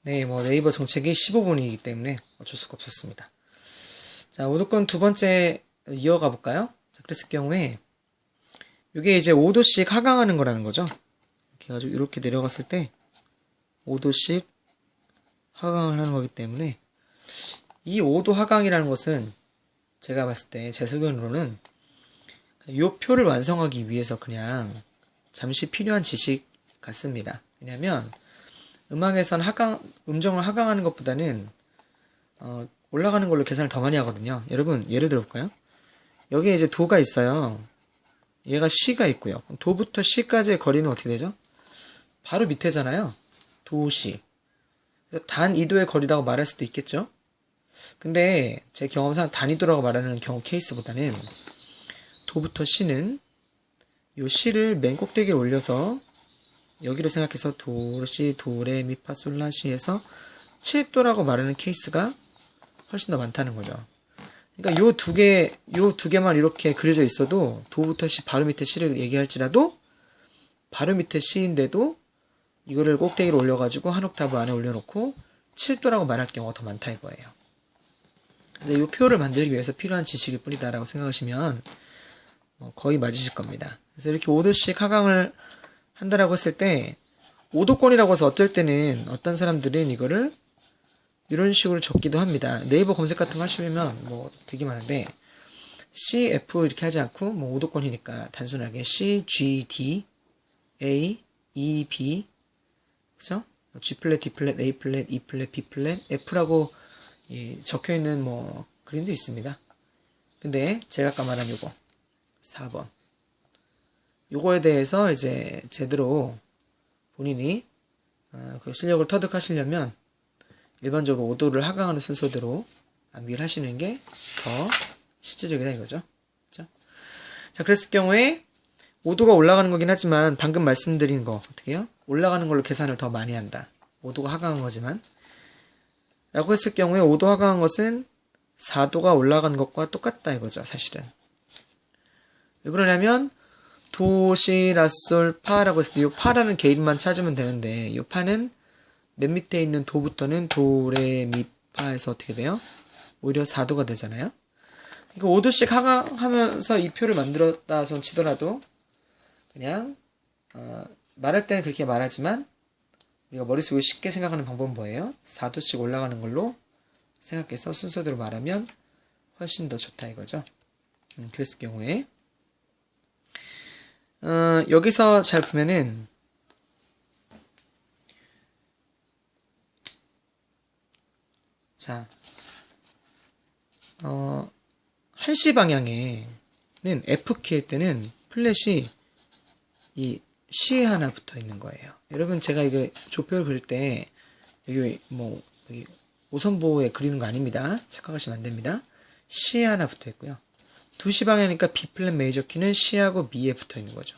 네, 뭐 네이버 정책이 15분이기 때문에 어쩔 수가 없었습니다. 자, 오도권 두 번째 이어가 볼까요? 자, 그랬을 경우에 이게 이제 5도씩 하강하는 거라는 거죠. 이렇게 해가지고 이렇게 내려갔을 때 5도씩 하강을 하는 거기 때문에 이 5도 하강이라는 것은 제가 봤을 때 제 소견으로는 이 표를 완성하기 위해서 그냥 잠시 필요한 지식 같습니다. 왜냐하면 음악에선 음정을 하강하는 것보다는 올라가는 걸로 계산을 더 많이 하거든요. 여러분 예를 들어 볼까요? 여기에 이제 도가 있어요. 얘가 C가 있고요. 도부터 C까지의 거리는 어떻게 되죠? 바로 밑에잖아요. 도, C. 단 2도의 거리라고 말할 수도 있겠죠? 근데 제 경험상 단 2도라고 말하는 경우 케이스보다는 도부터 C는 요 C를 맨 꼭대기에 올려서 여기로 생각해서 도, 시, 도, 레, 미, 파, 솔, 라, 시 해서 7도라고 말하는 케이스가 훨씬 더 많다는 거죠. 그러니까 요 두 개만 이렇게 그려져 있어도 도부터 시 바로 밑에 C를 얘기할지라도 바로 밑에 C인데도 이거를 꼭대기로 올려가지고 한 옥타브 안에 올려놓고 7도라고 말할 경우가 더 많다 이거예요. 근데 이 표를 만들기 위해서 필요한 지식일 뿐이다라고 생각하시면 거의 맞으실 겁니다. 그래서 이렇게 5도씩 하강을 한다라고 했을 때 5도권이라고 해서 어쩔 때는 어떤 사람들은 이거를 이런 식으로 적기도 합니다. 네이버 검색 같은 거 하시면 뭐 되게 많은데 C, F 이렇게 하지 않고 뭐 5도권이니까 단순하게 C, G, D, A, E, B 그죠? G 플랫, D 플랫, A 플랫, E 플랫, B 플랫, F라고 적혀있는 뭐 그림도 있습니다. 근데 제가 아까 말한 요거 4번 요거에 대해서 이제 제대로 본인이 그 실력을 터득하시려면 일반적으로 5도를 하강하는 순서대로 암기를 하시는 게 더 실질적이다 이거죠. 그렇죠? 자, 그랬을 경우에 5도가 올라가는 거긴 하지만 방금 말씀드린 거 어떻게 해요? 올라가는 걸로 계산을 더 많이 한다. 5도가 하강한 거지만 라고 했을 경우에 5도 하강한 것은 4도가 올라간 것과 똑같다 이거죠. 사실은. 왜 그러냐면 도, 시, 라, 솔, 파라고 했을 때 이 파라는 개인만 찾으면 되는데 이 파는 맨 밑에 있는 도부터는 도, 레, 미, 파에서 어떻게 돼요? 오히려 4도가 되잖아요. 그러니까 5도씩 하강하면서 이 표를 만들었다 손 치더라도 그냥 말할 때는 그렇게 말하지만 우리가 머릿속에 쉽게 생각하는 방법은 뭐예요? 4도씩 올라가는 걸로 생각해서 순서대로 말하면 훨씬 더 좋다 이거죠. 그랬을 경우에 여기서 잘 보면은 자 1시 방향에는 F키일 때는 플랫이 이 C에 하나 붙어 있는 거예요. 여러분 제가 이거 조표를 그릴 때 여기 뭐 여기 5선보에 그리는 거 아닙니다. 착각하시면 안 됩니다. C에 하나 붙어 있고요. 2시 방향이니까 B 플랫 메이저 키는 C하고 미에 붙어 있는 거죠.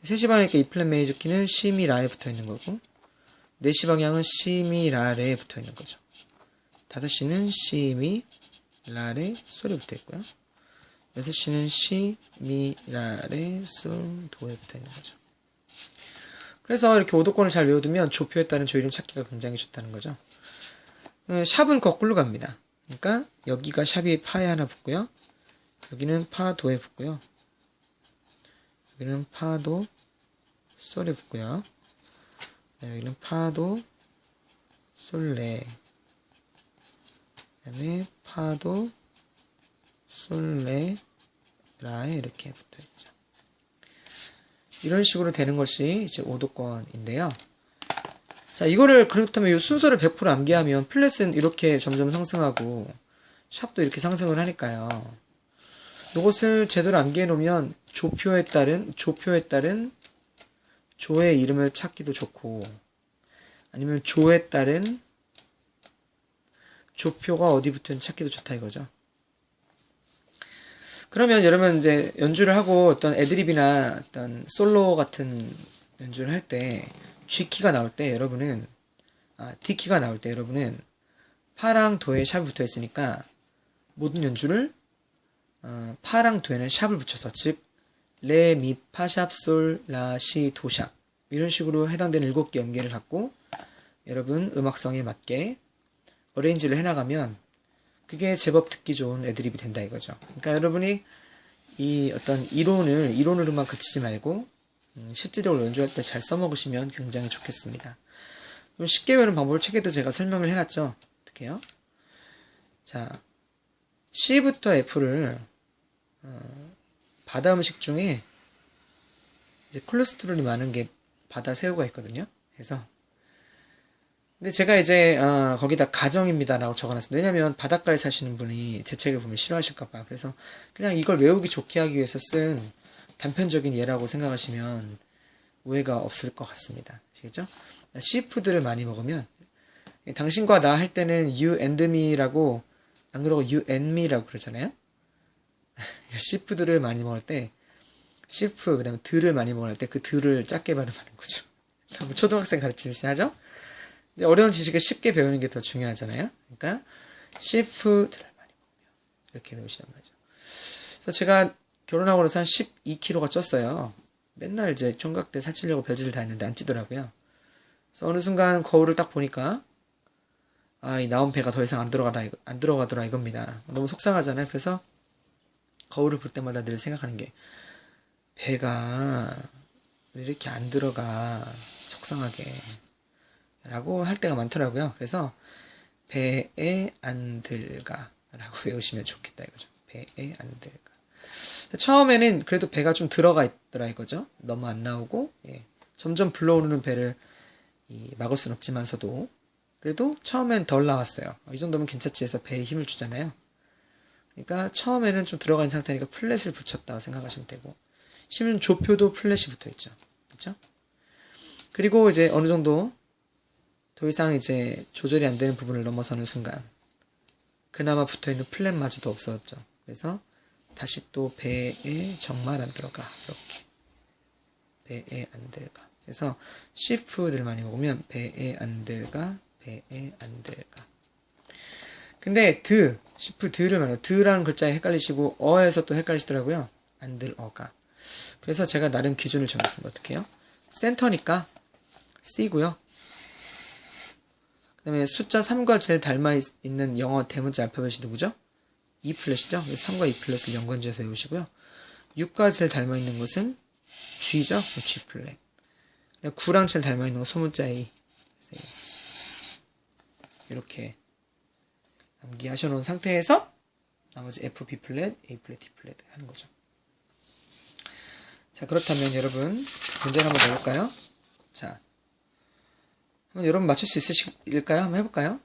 3시 방향이니까 E 플랫 메이저 키는 C, 미, 라에 붙어 있는 거고 4시 방향은 C, 미, 라, 레에 붙어 있는 거죠. 5시는 C, 미, 라, 레, 솔에 붙어 있고요. 6시는 C, 미, 라, 레, 솔, 도에 붙어 있는 거죠. 그래서 이렇게 5도권을 잘 외워두면 조표에 따른 조이름 찾기가 굉장히 좋다는 거죠. 샵은 거꾸로 갑니다. 그러니까 여기가 샵이 파에 하나 붙고요. 여기는 파, 도에 붙고요. 여기는 파, 도, 솔에 붙고요. 여기는 파, 도, 솔, 레. 그 다음에 파, 도, 솔, 레, 라에 이렇게 붙어 있죠. 이런 식으로 되는 것이 이제 5도권인데요. 자, 이거를 그렇다면 이 순서를 100% 암기하면 플랫은 이렇게 점점 상승하고 샵도 이렇게 상승을 하니까요. 이것을 제대로 암기해 놓으면 조표에 따른 조의 이름을 찾기도 좋고 아니면 조에 따른 조표가 어디 붙었는지 찾기도 좋다 이거죠. 그러면 여러분 이제 연주를 하고 어떤 애드립이나 어떤 솔로 같은 연주를 할 때 G키가 나올 때 여러분은 D키가 나올 때 여러분은 파랑 도에 샵이 붙어 있으니까 모든 연주를 파랑 도에는 샵을 붙여서 즉 레, 미, 파, 샵, 솔, 라, 시, 도, 샵 이런 식으로 해당되는 7개 음계를 갖고 여러분 음악성에 맞게 어레인지를 해나가면 그게 제법 듣기 좋은 애드립이 된다 이거죠. 그러니까 여러분이 이 어떤 이론으로만 그치지 말고 실제적으로 연주할 때 잘 써먹으시면 굉장히 좋겠습니다. 그럼 쉽게 배우는 방법을 책에도 제가 설명을 해놨죠. 어떻게 해요? 자, C부터 F를 바다 음식 중에 이제 콜레스테롤이 많은 게 바다 새우가 있거든요. 그래서 근데 제가 이제 거기다 가정입니다라고 적어놨습니다. 왜냐면 바닷가에 사시는 분이 제 책을 보면 싫어하실까봐. 그래서 그냥 이걸 외우기 좋게 하기 위해서 쓴 단편적인 예라고 생각하시면 오해가 없을 것 같습니다. 아시겠죠? 씨푸드를 많이 먹으면 당신과 나 할 때는 you and me라고 안 그러고 you and me라고 그러잖아요. 씨푸드를 많이 먹을 때 씨프 그다음에 들을 많이 먹을 때 그 들을 작게 발음하는 거죠. 초등학생 가르치듯이 하죠. 이제 어려운 지식을 쉽게 배우는 게 더 중요하잖아요. 그러니까 씨푸드를 많이 먹으면 이렇게 배우시단 말이죠. 그래서 제가 결혼하고 나서 한 12kg가 쪘어요. 맨날 이제 총각 때 살찌려고 별짓을 다 했는데 안 찌더라고요. 그래서 어느 순간 거울을 딱 보니까 이 나온 배가 더 이상 안 들어가더라 이겁니다. 너무 속상하잖아요. 그래서 거울을 볼 때마다 늘 생각하는 게 배가 왜 이렇게 안 들어가 속상하게 라고 할 때가 많더라고요. 그래서 배에 안 들가 라고 외우시면 좋겠다 이거죠. 배에 안 들가. 처음에는 그래도 배가 좀 들어가 있더라 이거죠. 너무 안 나오고 점점 불러오르는 배를 막을 순 없지만서도 그래도 처음엔 덜 나왔어요. 이 정도면 괜찮지 해서 배에 힘을 주잖아요. 그러니까 처음에는 좀 들어가 있는 상태니까 플랫을 붙였다고 생각하시면 되고 심지어 조표도 플랫이 붙어있죠. 그렇죠? 그리고 이제 어느 정도 더 이상 이제 조절이 안 되는 부분을 넘어서는 순간 그나마 붙어있는 플랫마저도 없어졌죠. 그래서 다시 또 배에 정말 안 들어가 이렇게 배에 안 들어가. 그래서 씨푸드를 많이 먹으면 배에 안 들어가 배에 안 들어가. 근데 씨푸드를 말해요. 드라는 글자에 헷갈리시고 어에서 또 헷갈리시더라고요. 안 들어가. 그래서 제가 나름 기준을 정했습니다. 어떻게 해요? 센터니까 C고요. 그 다음에 숫자 3과 제일 닮아있는 영어 대문자 알파벳이 누구죠? E 플랫이죠? 3과 E 플랫을 연관지어서 외우시고요. 6과 제일 닮아있는 것은 G죠? G 플랫. 9랑 제일 닮아있는 건 소문자 A. 이렇게 암기하셔 놓은 상태에서 나머지 F, B 플랫, A 플랫, D 플랫 하는 거죠. 자, 그렇다면 여러분 문제를 한번 내볼까요? 자, 한번 여러분 맞출 수 있으실까요? 한번 해볼까요?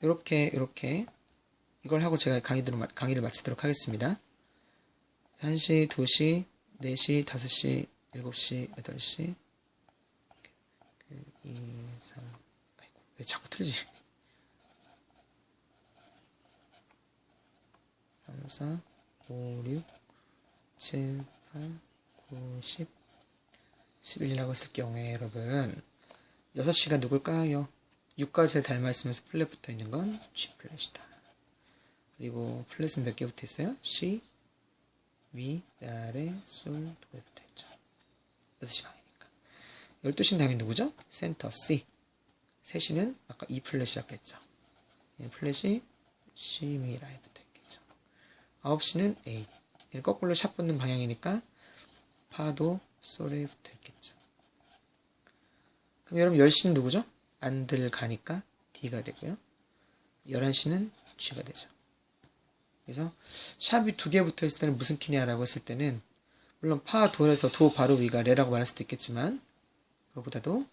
이렇게 이걸 하고 제가 강의를 마치도록 하겠습니다. 1시, 2시, 4시, 5시, 7시, 8시 2, 3 아이고 왜 자꾸 틀리지? 3, 4, 5, 6, 7, 8, 9, 10 11이라고 했을 경우에 여러분 6시가 누굴까요? 6과 제일 닮아있으면서 플랫 붙어있는 건 G 플랫이다. 그리고 플랫은 몇 개 붙어있어요? C, 위, 아래, 솔, 도에 붙어있죠. 6시 방이니까. 12시는 당연히 누구죠? 센터 C. 3시는 아까 E 플랫이라고 했죠. 이 플랫이 C, 미, 라에 붙어있겠죠. 9시는 A. 얘는 거꾸로 샵 붙는 방향이니까 파도, 솔에 붙어있겠죠. 그럼 여러분 10시는 누구죠? 안 들가니까 D가 되고요. 11시는 G가 되죠. 그래서 샵이 2개 붙어있을 때는 무슨 키냐라고 했을 때는 물론 파, 도에서 도 바로 위가 레라고 말할 수도 있겠지만 그거보다도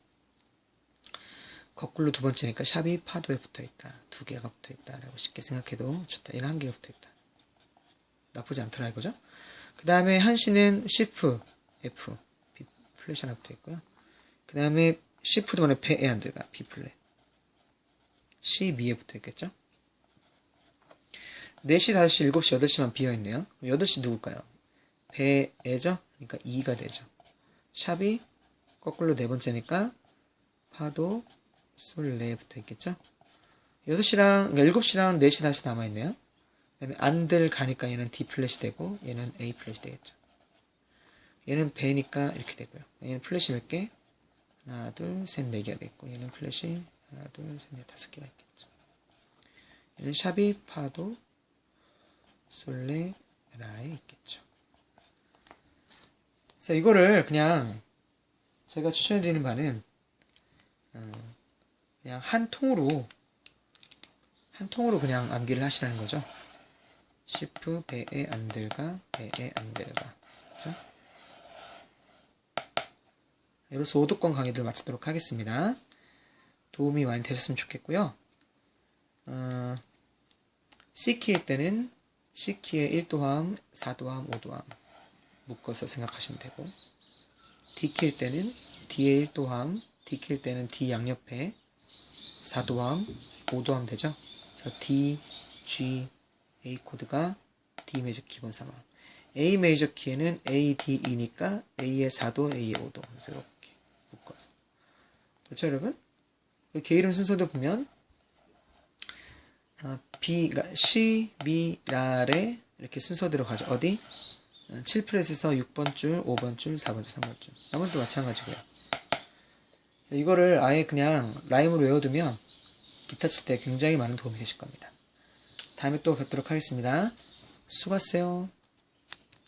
거꾸로 두 번째니까 샵이 파도에 붙어있다. 2개가 붙어있다라고 쉽게 생각해도 좋다. 얘는 1개가 붙어있다. 나쁘지 않더라 이거죠. 그 다음에 1시는 C프, F, B 플랫이 하나 붙어있고요. 그 다음에 C프도 만에 배에 안 들어가. B 플랫. C, 미에 붙어있겠죠. 4시, 5시, 7시, 8시만 비어있네요. 8시 누굴까요? 배에죠? 그러니까 2가 되죠. 샵이 거꾸로 네 번째니까 파도, 솔, 레에 붙어있겠죠. 6시랑, 그러니까 7시랑 4시, 5시 남아있네요. 그 다음에 안들 가니까 얘는 D 플랫이 되고 얘는 A 플랫이 되겠죠. 얘는 배니까 이렇게 되고요. 얘는 플랫이 몇 개? 하나, 둘, 셋, 4개가 되겠고 얘는 플랫이 하나, 둘, 셋, 넷, 다섯 개가 있겠죠. 얘는 샤비, 파도, 솔레, 라에 있겠죠. 그래서 이거를 그냥 제가 추천해드리는 바는 그냥 한 통으로 그냥 암기를 하시라는 거죠. 시프, 배에 안 들가, 배에 안 들가. 그죠? 이로써 5도권 강의를 마치도록 하겠습니다. 도움이 많이 되셨으면 좋겠고요. C키일 때는 C키의 1도함, 4도함, 5도함 묶어서 생각하시면 되고, D키일 때는 D의 1도함, D키일 때는 D 양옆에 4도함, 5도함 되죠? 그래서 D, G, A 코드가 D 메이저 기본 상황. A 메이저 키에는 A, D, E니까 A의 4도, A의 5도. 그래서 이렇게 묶어서. 그렇죠, 여러분? 개 이름 순서도 보면 B가 C, B, 라레 이렇게 순서대로 가죠. 어디? 7프렛에서 6번 줄, 5번 줄, 4번 줄, 3번 줄. 나머지도 마찬가지고요. 이거를 아예 그냥 라임으로 외워두면 기타 칠 때 굉장히 많은 도움이 되실 겁니다. 다음에 또 뵙도록 하겠습니다. 수고하세요.